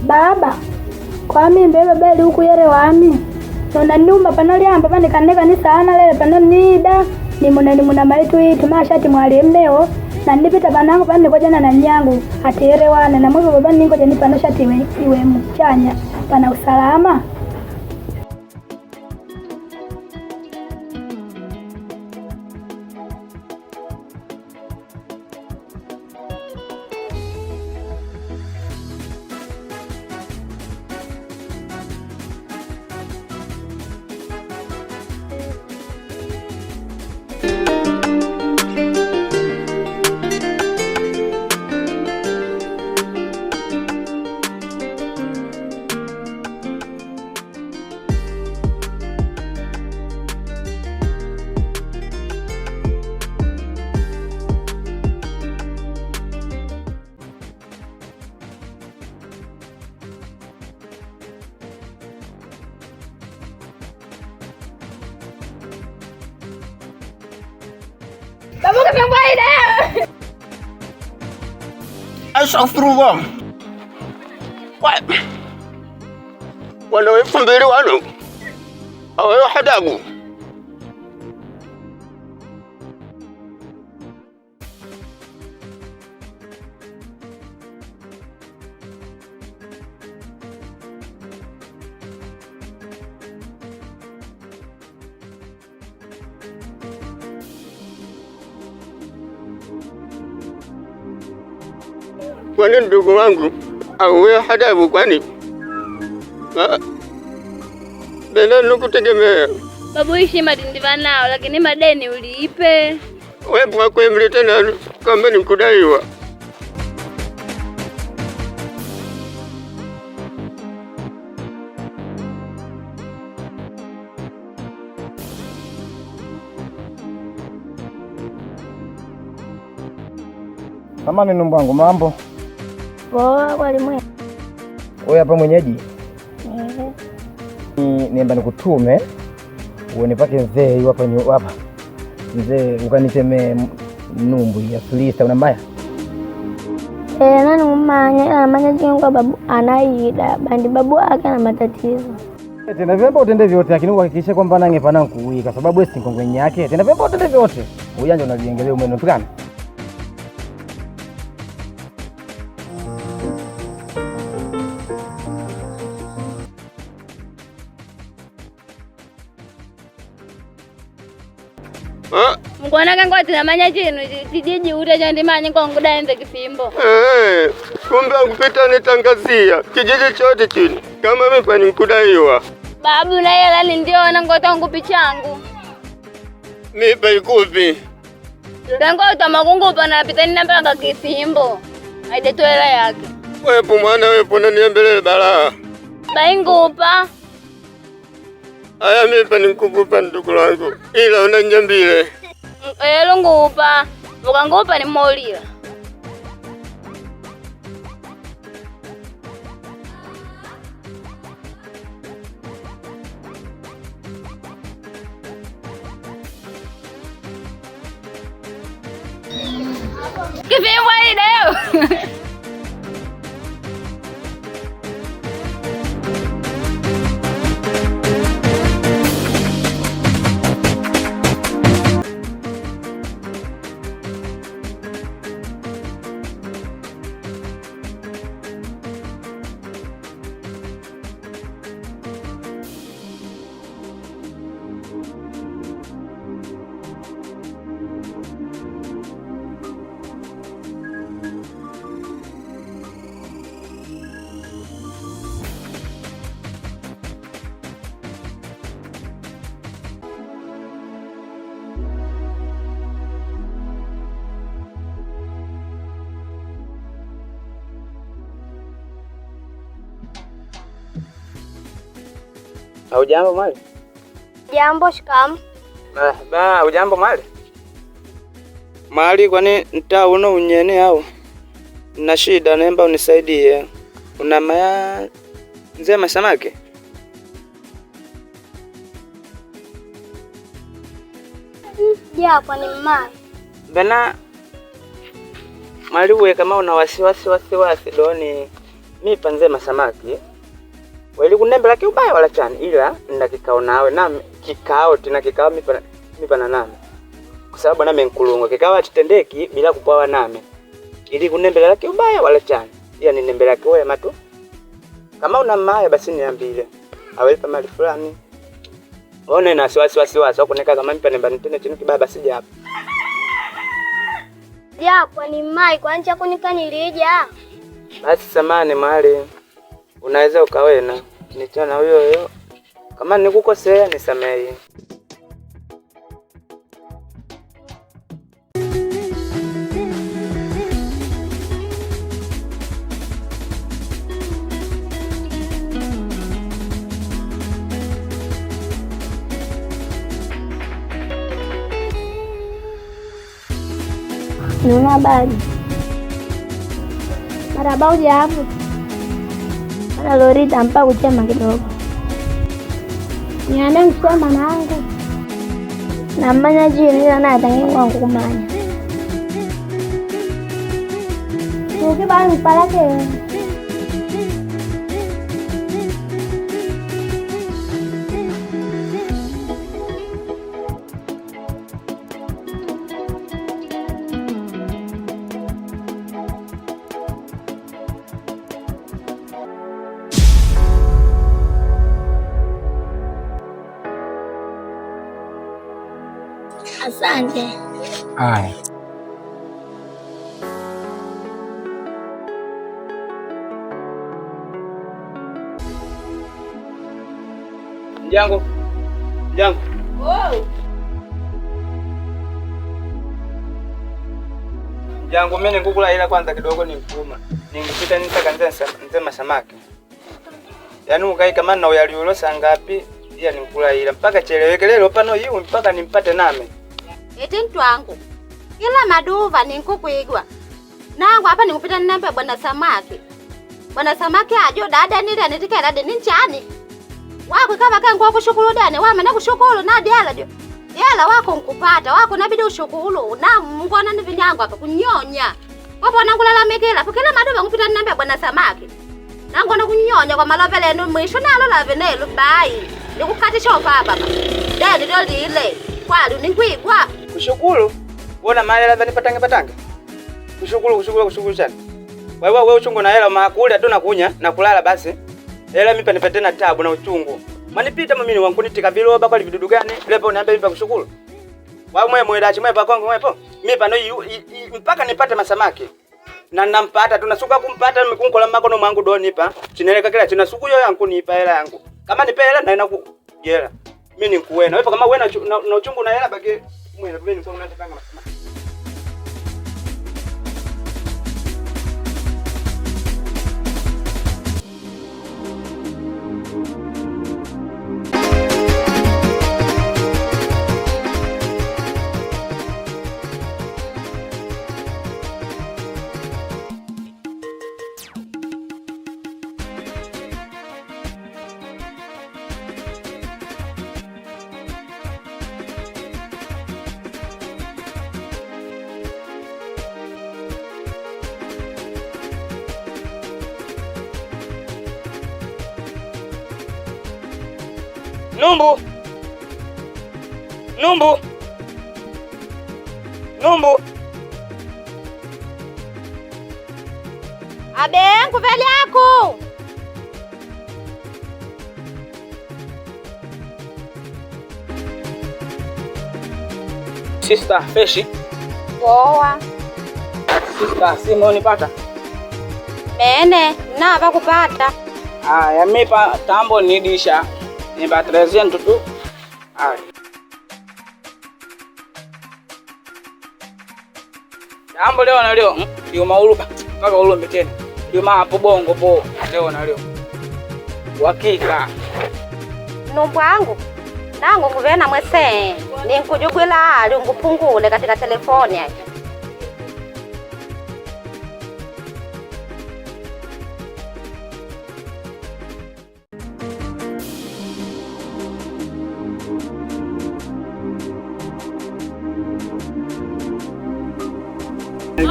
Baba, kwa mimi mbele beli huku yere wami. Nona nyumba panali amba panikaneka ni sana lele panali nida. Ni muna maitu hii tumashati mwali mmeo. Na nipita panangu pani kwa jana na nyangu. Atiere wana na mwivu baba ningo jani panashati iwe mchanya. Pana usalama. Babu kafanya ida. Astaghfirullah. Wala mbele wano. Ayo hadagu. Kwani ndugu wangu awe hadabu kwani? Bela nukutegemea. Babu ishi madindiva nao lakini madeni uliipe. Wewe kwa kweli tena kama ni kudaiwa. Samani ndugu wangu, mambo? Poa mwalimu. Wewe hapa mwenyeji? Nienda nikutume unipake mzee hapa. Mzee ukaniteme numbu ya Filista una mbaya? Nani umanya jingo babu anaida bandi babu ake na matatizo. Tena vemba utende vyote lakini uhakikishe kwamba nange pana kuui kwa sababu wewe si kongwenye yake. Tena vemba utende vyote. Ujanja unajiengelea umeno tukana. Mkona kangoti namanya chinu tijiji ute chandimanya kwangu daenze kifimbo. Kumbe kupita nitangazia kijiji chote chini kama mimi pani kudaiwa. Babu na hela ni ndiona ngota ngupi changu. Nipa ikupi. Tango utamakungupa na pitani nambanga kifimbo. Aide tu hela yake. Wewe mwana wewe niambele balaa. Baingupa. Aya mimi pani kukupa ndugu wangu. Ila unanyambile. Elo ngupa. Mukangupa ni molila. Kifimbo ideo. Hujambo mali? Jambo shikamoo. Hujambo mali? Mali kwani nta uno unyene au? Na shida naomba unisaidie. Una maya nzema samaki? Ja kwa ni mali. Bana mali wewe kama una wasiwasi doni mimi panze masamaki. Wali kunembela kiubaya wala chani ila nda kikao nawe nami kikao tena kikao mimi pana nami. Kwa sababu nami nkulunga kikao atitendeki bila kupawa nami. Ili kunembela kiubaya wala chani. Iya ni nembela kiwe matu. Kama una maya basi niambie. Awelipa mali fulani. One na wasiwasi wakuneka kama mimi panemba nitende chini kibaya basi hapa. Japo ni mai kwa ncha kunika nilija. Basi samani mahali unaweza ukawena nichana huyo kama nikukosea nisamehe. Nuna habari. Marahaba ujambo. Ana lori tampa kuchema kidogo. Niane msema nangu. Namanya jini na atangi wangu kumanya. Nuki bali mpalake. Asante. Haya. Jango. Jango mimi nikukula ila kwanza kidogo ni mfuma. Ningipita nitaka nzema samaki. Yaani ukai kama na uyaliulosa ngapi? Iya nikula ila mpaka cheleweke leo pano hiyo mpaka nimpate nami. Eti mtu wangu. Kila maduva ninkukuigwa. Nangu hapa nikupita ninampe bwana samaki. Bwana samaki ajo dada nile anitika dada ninchani. Wako kama kangu wako shukuru dani wame na kushukuru na diala dio. Diala wako nkupata wako nabidi ushukuru na mngona ni vinyangu hapa kunyonya. Wapo nangulalamikila kila maduva nkupita ninampe bwana samaki. Nangu na kunyonya kwa malovele ndo mwisho nalo la venelo bai. Nikukatisha baba. Dadi ndo lile. Kwali ninkuigwa. Kushukuru. Wona malela bani patange. Kushukuru sana. Wewe uchungu na hela makuli tu nakunya na kulala basi. Hela mimi panipa tena tabu na uchungu. Manipita mimi wangu nitika viloba kwa vidudu gani? Lepo niambia mimi kushukuru. Wewe mwedachi mwe pa kwangu mwepo. Mimi pano mpaka nipate masamaki. Na nampata tunasuka kumpata mikunkola makono mwangu donipa. Chineleka kila chinasuku yo yangu nipa hela yangu. Kama nipe hela na inaku hela. Mimi nikuwena. Wewe kama wewe na uchungu na hela baki mwe mimi niko nataka masamaki. Numbu. Abe nkuveli yako. Sister Feshi. Poa. Sister simu unipata? Mene, nava kupata. Ya mipa tambo nidisha. Nipa 300 tu. Tambo leo na leo. Ndio mauluba. Kaka ulombe tena. Ndio hapo bongo po. Leo na leo. Hakika. Numbu wangu. Nangu kuvena mwese. Ninkujugwila ali ngupungule katika telefoni yake.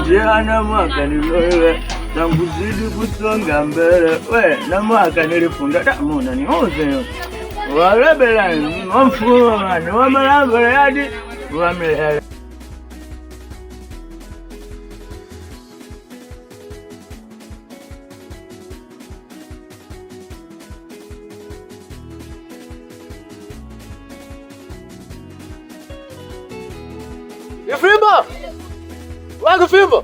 Jana mwaka niloe tanguzidi kusonga mbele. We na mwaka nilifunda damu na niuze walebela mfumo ni wamalamba hadi wamele. Ifimbo! Wangu fimbo!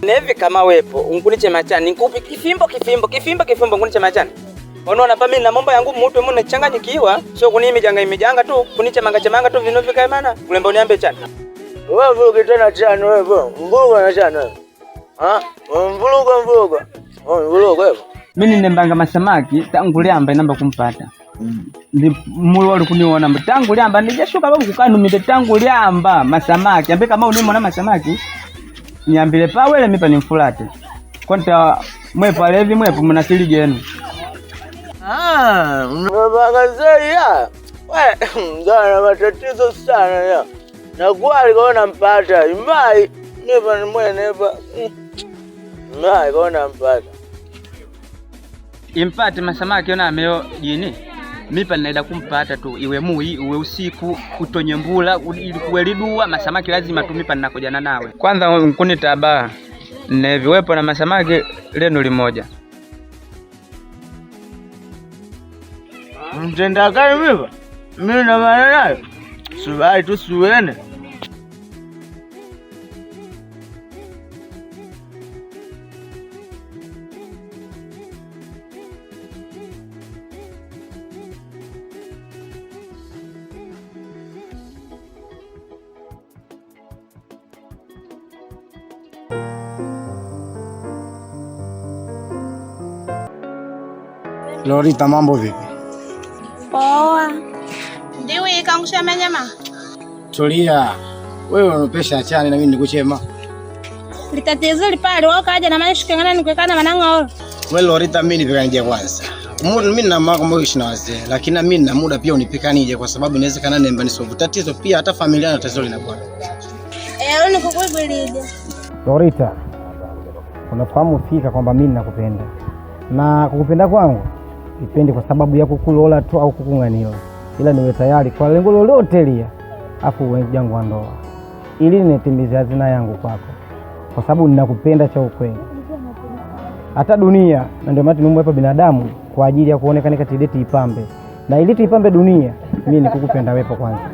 Nevi kama wepo unguniche machani nikupi kifimbo nguniche machani. Unaona pa mimi na mambo yangu mtu mune changanyikiwa sio kunimi imejanga tu kuniche manga tu vino vikae maana kulemba uniambe chani. Wewe ukitana chani wewe mvuga na chani. Mvuga wewe. Mimi nembanga masamaki tangu liamba inamba kumpata. Ndi mulu wali kuniona tangu liamba nijashuka babu kukanumite tangu liamba masamaki ambe kama unimona masamaki niambile pawele mipa nimfulate konta mwepo alevi mwepo mnasili jenu. Mbagazeya we mzana matatizo sana ya na kwali kaona mpata imai nipa ni mwenepa imai kaona mpata impate masamaki ona ameo jini mipa ninaenda kumpata tu iwe mui uwe usiku utonye mbula ili kuelidua masamaki lazima tumipa ninakojana nawe kwanza nkuni taba neviwepo na masamaki leno limoja mtenda kai mipa mimi na maana nayo subai tu suene. Lorita, mambo vipi? Poa. Ndiwe ikangusha manyama. Tulia. Wewe unopesha achani na mimi nikuchema. Litatizo lipale wakaja na maana shikangana nikwekana manang'oro. Wewe Lorita, mimi nipika nije kwanza. Mimi na mama kama ishi na wazee, lakini mimi na muda pia unipika nije kwa sababu inawezekana nemba ni sovu tatizo pia hata familia na tatizo linakuwa. Leo nikukuibirije. Lorita, unafahamu fika kwamba mimi nakupenda. Na kukupenda kwangu sipendi kwa sababu ya kukulola tu au kukunganila, ila niwe tayari kwa lengo lolote lia afu uwe jangu wa ndoa ili nitimize hazina yangu kwako, kwa sababu ninakupenda cha ukweli hata dunia. Na ndio maana tumemwepa binadamu kwa ajili ya kuonekana kati yetu ipambe, na ili tuipambe dunia mimi nikukupenda wepo kwanza.